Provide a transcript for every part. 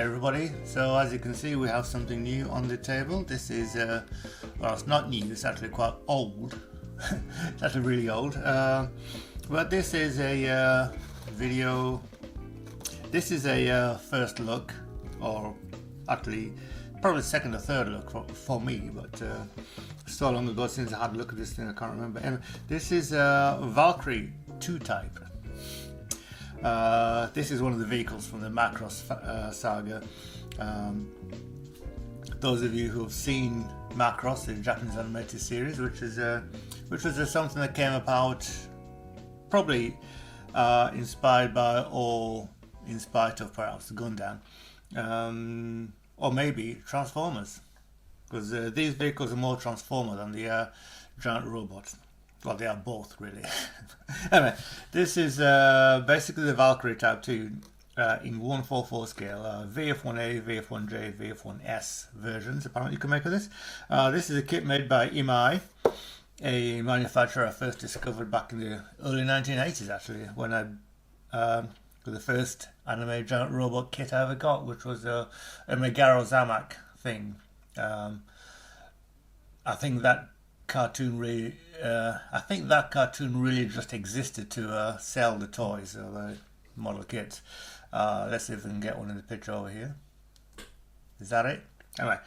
everybody. So as you can see, we have something new on the table. This is well, it's not new, it's actually quite old. It's actually really old, but this is a video. This is a first look, or actually probably second or third look for me, but so long ago since I had a look at this thing I can't remember. Anyway, this is a Valkyrie 2 type. This is one of the vehicles from the Macross saga. Those of you who have seen Macross, the Japanese animated series, which was something that came about probably inspired by, or in spite of perhaps Gundam, or maybe Transformers, because these vehicles are more Transformer than the giant robots. Well, they are both really. Anyway, this is basically the Valkyrie Type 2 in 1/4/4 scale, VF1A, VF1J, VF1S versions apparently you can make of this. This is a kit made by IMAI, a manufacturer I first discovered back in the early 1980s actually, when I the first anime giant robot kit I ever got, which was a Megaro Zamak thing. I think that cartoon really just existed to sell the toys or the model kits. Let's see if we can get one in the picture over here. Is that it? Anyway,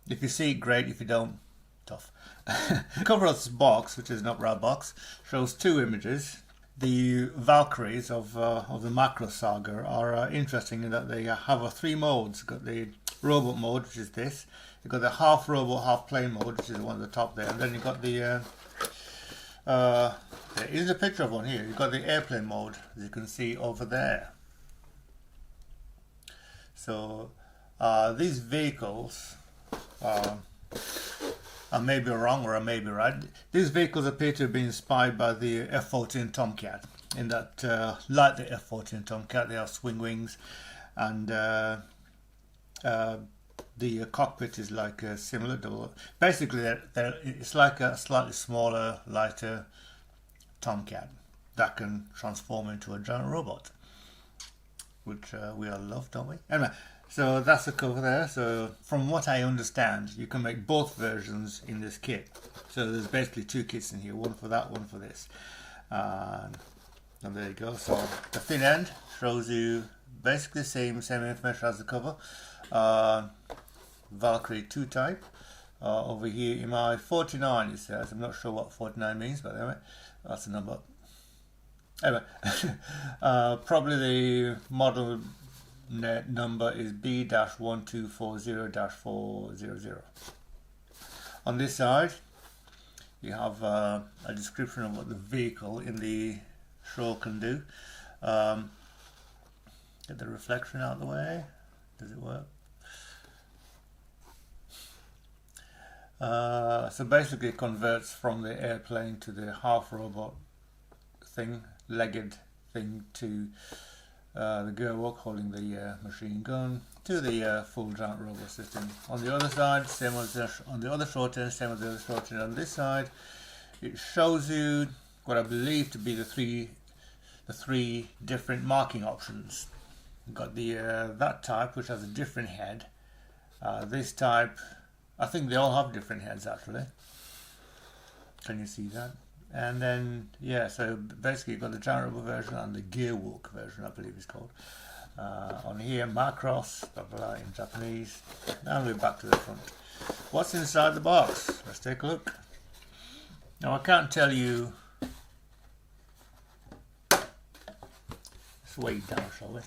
if you see it, great. If you don't, tough. The cover of this box, which is an upright box, shows two images. The Valkyries of the Macross saga are interesting in that they have three modes. You've got the robot mode, which is this. You've got the half robot, half plane mode, which is the one at the top there, and then you've got the there is a picture of one here. You've got the airplane mode, as you can see over there. So these vehicles, I may be wrong or I may be right. These vehicles appear to have been inspired by the F-14 Tomcat, in that, like the F-14 Tomcat, they have swing wings, and the cockpit is like a similar double. Basically, it's like a slightly smaller, lighter Tomcat that can transform into a giant robot, which we all love, don't we? Anyway, so that's the cover there. So from what I understand, you can make both versions in this kit. So there's basically two kits in here, one for that, one for this. And there you go. So the thin end shows you basically the same information as the cover. Valkyrie 2 type. Over here in my 49 it says. I'm not sure what 49 means, but anyway, that's a number. Anyway, probably the model number is B-1240-400. On this side you have a description of what the vehicle in the show can do. Get the reflection out of the way. Does it work? So basically it converts from the airplane to the half robot thing, legged thing, to the Gerwalk holding the machine gun, to the full giant robot system. On the other side, same as on the other short end, same as the other short end. On this side, it shows you what I believe to be the three different marking options. You've got the that type, which has a different head. This type, I think they all have different heads actually. Can you see that? And then, yeah, so basically you've got the giant robot version and the Gearwalk version, I believe it's called. On here, Macross, blah, blah, blah, in Japanese. Now we're back to the front. What's inside the box? Let's take a look. Now I can't tell you. Let's weigh it down, shall we?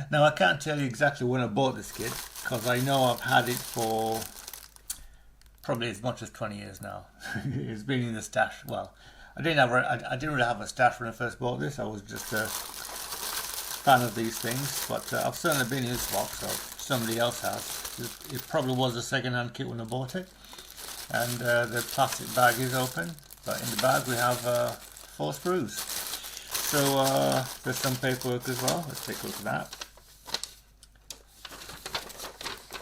Now I can't tell you exactly when I bought this kit, because I know I've had it for probably as much as 20 years now. It's been in the stash. Well, I didn't really have a stash when I first bought this. I was just a fan of these things, but I've certainly been in this box, or somebody else has. It probably was a second-hand kit when I bought it, and the plastic bag is open, but in the bag we have 4 screws. So there's some paperwork as well. Let's take a look at that.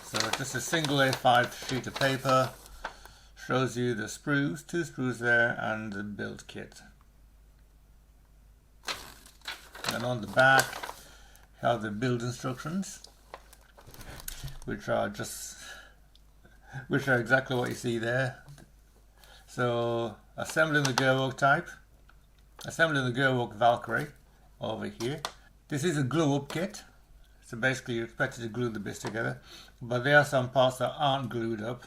So just a single A5 sheet of paper shows you the sprues, 2 sprues there, and the build kit. And on the back you have the build instructions, which are exactly what you see there. So assembling the gearwork type, assembling the gearwork Valkyrie over here. This is a glue up kit, so basically you're expected to glue the bits together, but there are some parts that aren't glued up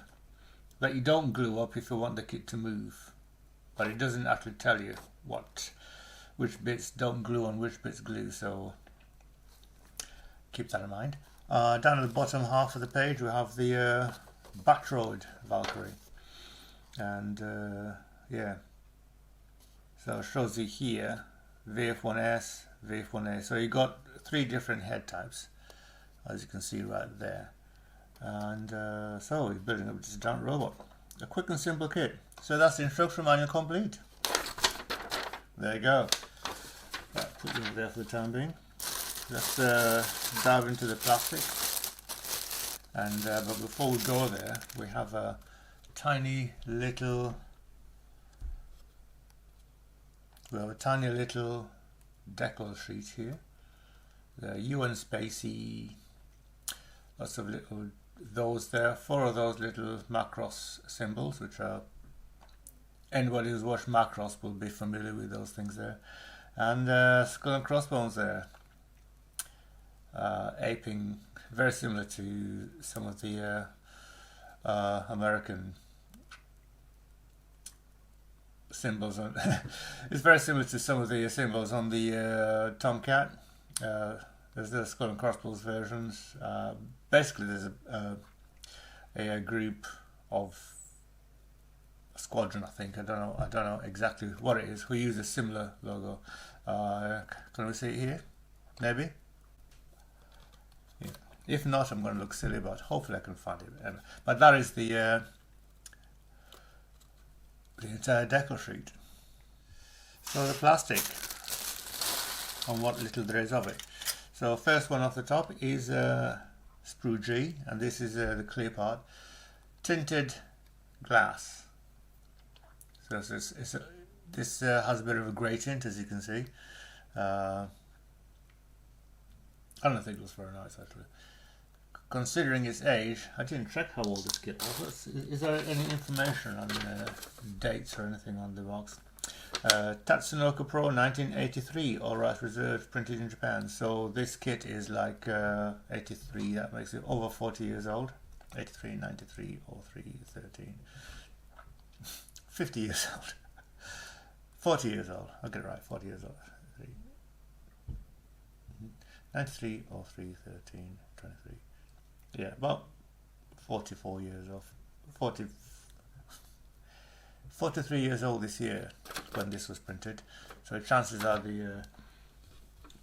that you don't glue up if you want the kit to move, but it doesn't actually tell you which bits don't glue and which bits glue, so keep that in mind. Down at the bottom half of the page we have the Batroid Valkyrie, and yeah, so it shows you here VF1S, VF1A, so you got 3 different head types, as you can see right there. And so we're building up this giant robot. A quick and simple kit. So that's the instruction manual complete. There you go. Right, put it there for the time being. Let's dive into the plastic. And but before we go there, we have a tiny little decal sheet here. The UN Spacey, lots of little those there, 4 of those little Macross symbols, which are, anybody who's watched Macross will be familiar with those things there, and skull and crossbones there, aping, very similar to some of the American symbols on it's very similar to some of the symbols on the Tomcat. There's the skull and crossbones versions. Basically, there's a group of a squadron, I think. I don't know exactly what it is, who use a similar logo. Can we see it here? Maybe. Yeah. If not, I'm going to look silly, but hopefully I can find it. But that is the entire decal sheet. So the plastic, and what little there is of it. So first one off the top is sprue G, and this is the clear part, tinted glass. So this has a bit of a grey tint, as you can see. I don't think it looks very nice actually. Considering its age, I didn't check how old this kit was. Is there any information on dates or anything on the box? Tatsunoko Pro 1983, all rights reserved, printed in Japan. So this kit is like 83, that makes it over 40 years old. 83, 93, 03, 13. 50 years old. 40 years old, I'll get it right, 40 years old. 93, 03, 13, 23. Yeah, about 44 years off. 43 years old this year when this was printed. So chances are the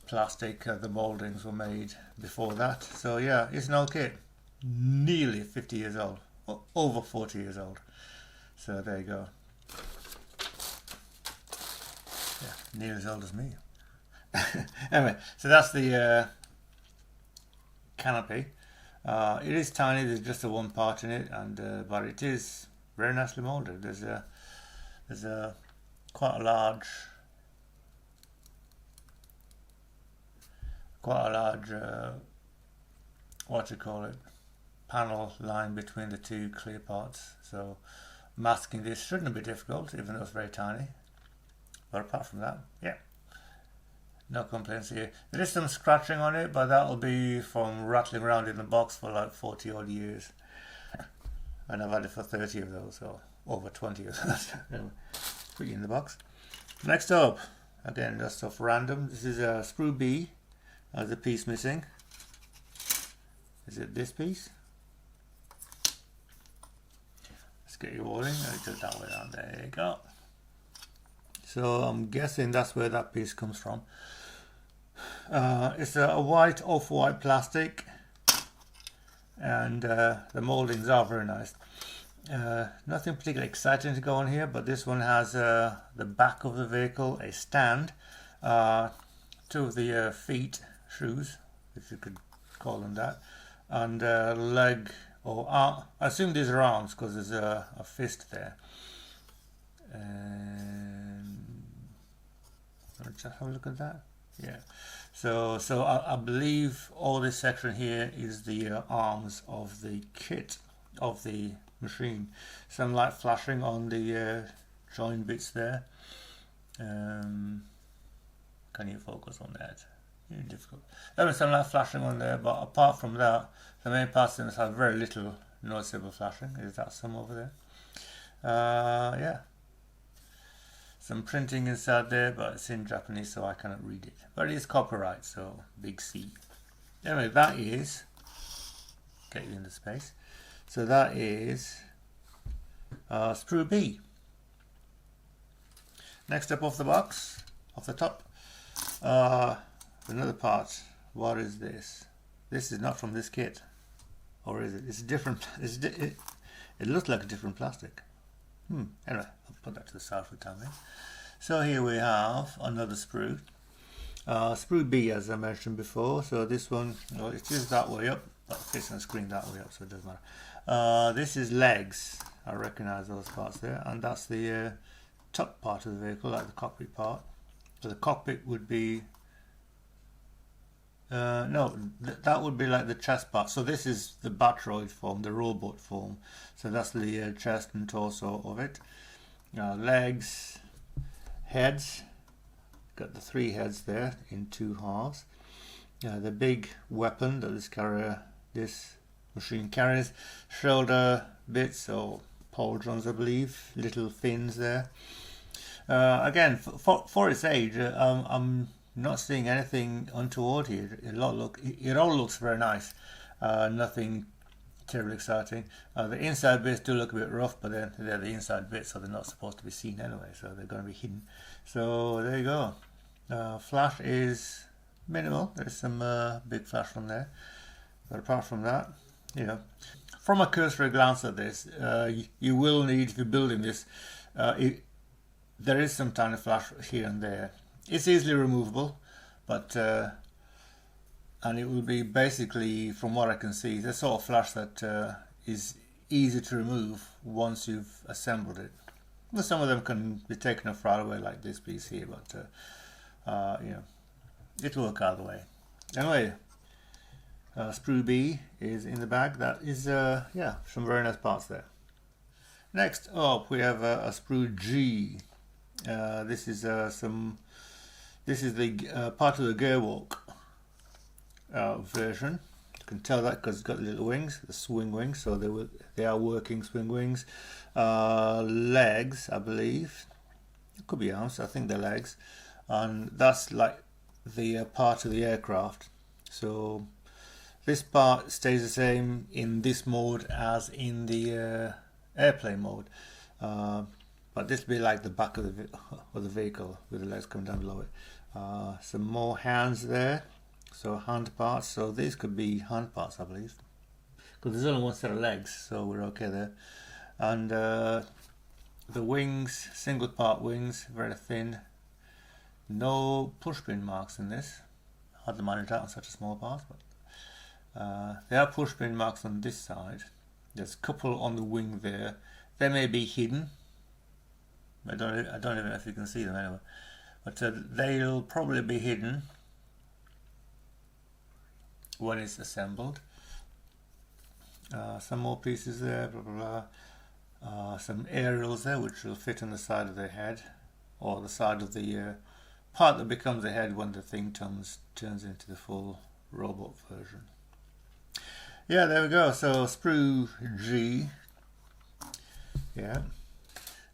plastic, the mouldings were made before that. So yeah, it's an old kit. Nearly 50 years old. Over 40 years old. So there you go. Yeah, nearly as old as me. Anyway, so that's the canopy. It is tiny, there's just a one part in it, and but it is very nicely moulded. There's a quite a large what do you call it, panel line between the 2 clear parts, so masking this shouldn't be difficult, even though it's very tiny. But apart from that, yeah, no complaints here. There is some scratching on it, but that'll be from rattling around in the box for like 40 odd years, and I've had it for 30 of those, so over 20 of those. Anyway, put you in the box. Next up, again, just stuff random. This is a sprue B. There's a piece missing. Is it this piece? Let's get you all in. Let's do it that way down. There you go. So I'm guessing that's where that piece comes from. It's a white, off-white plastic, and the mouldings are very nice. Nothing particularly exciting to go on here, but this one has the back of the vehicle, a stand, 2 of the feet shoes, if you could call them that, and leg or I assume these are arms because there's a fist there. And let's just have a look at that. Yeah. So I believe all this section here is the arms of the kit of the machine. Some light flashing on the join bits there. Can you focus on that? Very difficult. There was some light flashing on there, but apart from that, the main parts of this have very little noticeable flashing. Is that some over there? Yeah. Some printing inside there, but it's in Japanese, so I cannot read it. But it is copyright, so big C. Anyway, that is, get you into space. So that is sprue B. Next up off the box, off the top, another part. What is this? This is not from this kit, or is it? It's different. It looks like a different plastic. Anyway, I'll put that to the side for the time being. So here we have another sprue. Sprue B, as I mentioned before. So this one, well, it is that way up, but it fits on the screen that way up, so it doesn't matter. This is legs. I recognize those parts there, and that's the top part of the vehicle, like the cockpit part. So the cockpit would be that would be like the chest part. So this is the Batroid form, the robot form. So that's the chest and torso of it. Legs, heads. Got the 3 heads there in 2 halves. The big weapon that this machine carries. Shoulder bits or pauldrons, I believe. Little fins there. Again, for its age, I'm not seeing anything untoward here. It all looks very nice. Nothing terribly exciting. The inside bits do look a bit rough, but then they're the inside bits, so they're not supposed to be seen anyway, so they're going to be hidden. So there you go. Flash is minimal. There's some big flash on there, but apart from that, you know, from a cursory glance at this, you will need, if you're building this, there is some tiny flash here and there. It's easily removable, but and it will be basically, from what I can see, the sort of flash that is easy to remove once you've assembled it. Well, some of them can be taken off right away, like this piece here, but you know, it'll work out the way. Anyway, sprue B is in the bag. That is yeah, some very nice parts there. Next up, we have a sprue G. This is This is the part of the gearwalk version. You can tell that because it's got the little wings, the swing wings, so they are working swing wings. Legs, I believe. It could be arms, I think they're legs. And that's like the part of the aircraft. So this part stays the same in this mode as in the airplane mode. But this will be like the back of the vehicle with the legs coming down below it. Some more hands there, so hand parts. So these could be hand parts, I believe, because there's only one set of legs, so we're okay there. And the wings, single part wings, very thin. No pushpin marks in this. Hard to manage that on such a small part, but there are pushpin marks on this side. There's a couple on the wing there. They may be hidden. I don't even know if you can see them anyway, but they'll probably be hidden when it's assembled. Some more pieces there, blah blah blah. Some aerials there which will fit on the side of the head, or the side of the part that becomes the head when the thing turns into the full robot version. Yeah, there we go. So sprue G. Yeah.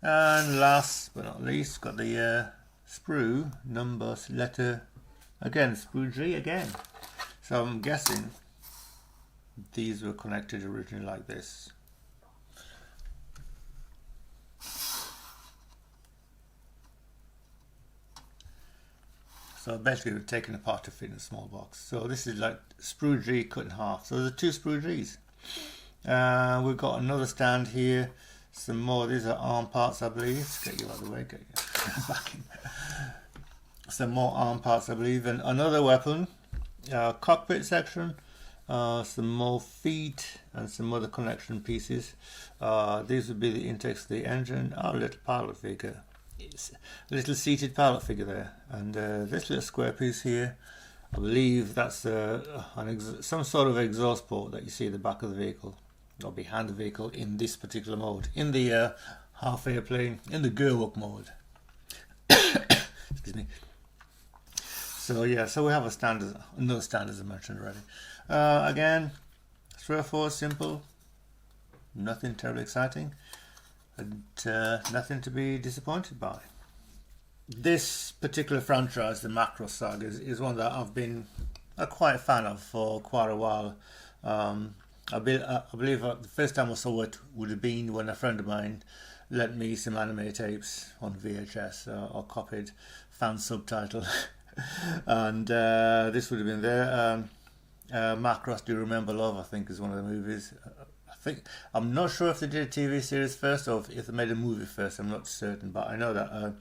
And last but not least, got the sprue number letter again, sprue G again. So I'm guessing these were connected originally like this. So basically we've taken apart to fit in a small box. So this is like sprue G cut in half. So there's 2 sprue Gs. We've got another stand here. Some more, these are arm parts, I believe. Let's get you out of the way, get you back in. Some more arm parts, I believe, and another weapon, cockpit section, some more feet and some other connection pieces. These would be the intakes of the engine. Our little pilot figure. It's a little seated pilot figure there, and this little square piece here, I believe that's some sort of exhaust port that you see at the back of the vehicle or behind the vehicle in this particular mode, in the half airplane, in the gearwork mode. Excuse me. So yeah, so we have a standard, another standard as I mentioned already. Again, straightforward, simple, nothing terribly exciting, and nothing to be disappointed by. This particular franchise, the Macross saga, is one that I've been quite a fan of for quite a while. I believe the first time I saw it would have been when a friend of mine lent me some anime tapes on VHS, or copied fan subtitle. And this would have been there. Macross Do You Remember Love, I think, is one of the movies. I'm not sure if they did a TV series first or if they made a movie first. I'm not certain, but I know that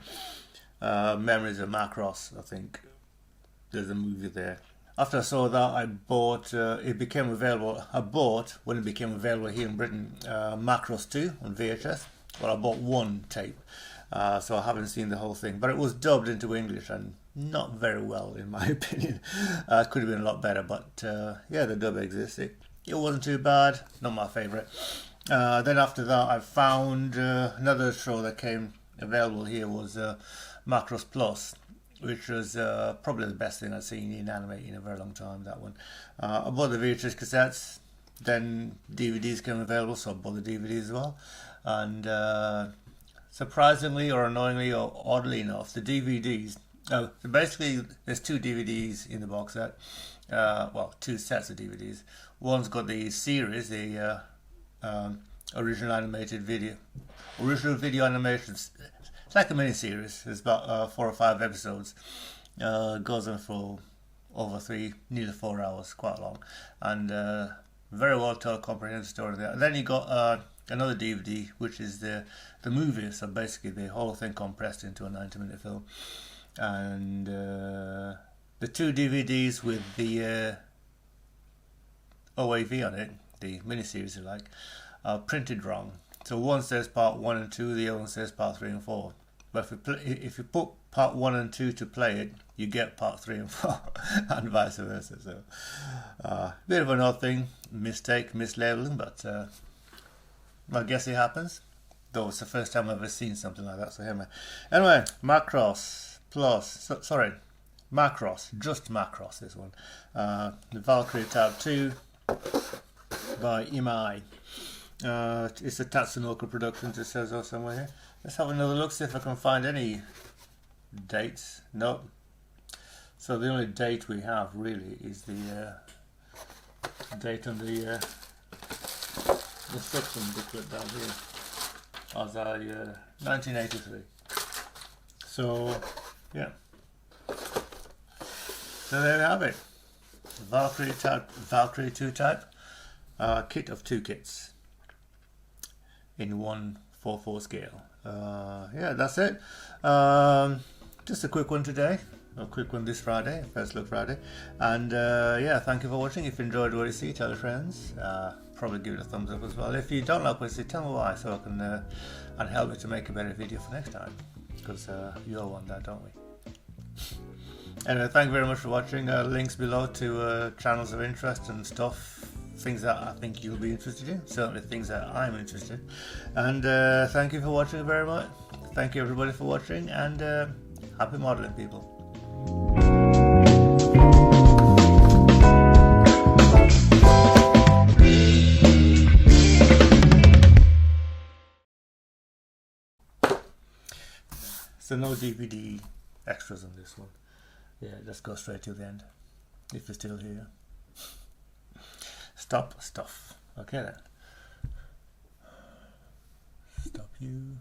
Memories of Macross, I think there's a movie there. After I saw that, I bought, it became available, when it became available here in Britain, Macross 2 on VHS. Well, I bought one tape, so I haven't seen the whole thing, but it was dubbed into English and not very well, in my opinion. Could have been a lot better, but yeah, the dub exists. It wasn't too bad, not my favourite. Then after that, I found another show that came available here was Macross Plus, which was probably the best thing I've seen in anime in a very long time, that one. I bought the VHS cassettes, then DVDs came available, so I bought the DVDs as well. And surprisingly or annoyingly or oddly enough, the DVDs, so basically there's two DVDs in the box set, well, two sets of DVDs. One's got the series, the original video animations. It's like a mini series. It's about 4 or 5 episodes. Goes on for over nearly 4 hours, quite long, and very well told, comprehensive story there. And then you got another DVD, which is the movie. So basically, the whole thing compressed into a 90-minute film. And the two DVDs with the OAV on it, the miniseries, if you like, are printed wrong. So one says part 1 and 2, the other one says part 3 and 4. But if you put part 1 and 2 to play it, you get part 3 and 4, and vice versa. So, bit of an odd thing, mistake, mislabeling, but I guess it happens. Though it's the first time I've ever seen something like that. So anyway, Macross Plus, Macross, just Macross, this one. The Valkyrie Tab 2 by IMAI. It's a Tatsunoko Productions, it says or somewhere here. Let's have another look, see if I can find any dates. Nope. So the only date we have really is the date on the instruction booklet down here. As 1983. So yeah. So there we have it. Valkyrie 2 type. Kit of 2 kits in 1/4/4 scale. Yeah, that's it. Just a quick one today. A quick one this Friday, First Look Friday. And yeah, thank you for watching. If you enjoyed what you see, tell your friends. Probably give it a thumbs up as well. If you don't like what you see, tell me why, so I can and help me to make a better video for next time. Because you all want that, don't we? Anyway, thank you very much for watching. Links below to channels of interest and stuff, things that I think you'll be interested in, certainly things that I'm interested in. And thank you for watching very much. Thank you everybody for watching, and happy modeling, people. So no DVD extras on this one. Yeah, let's go straight to the end, if you're still here. Stop stuff. Okay then. Stop you.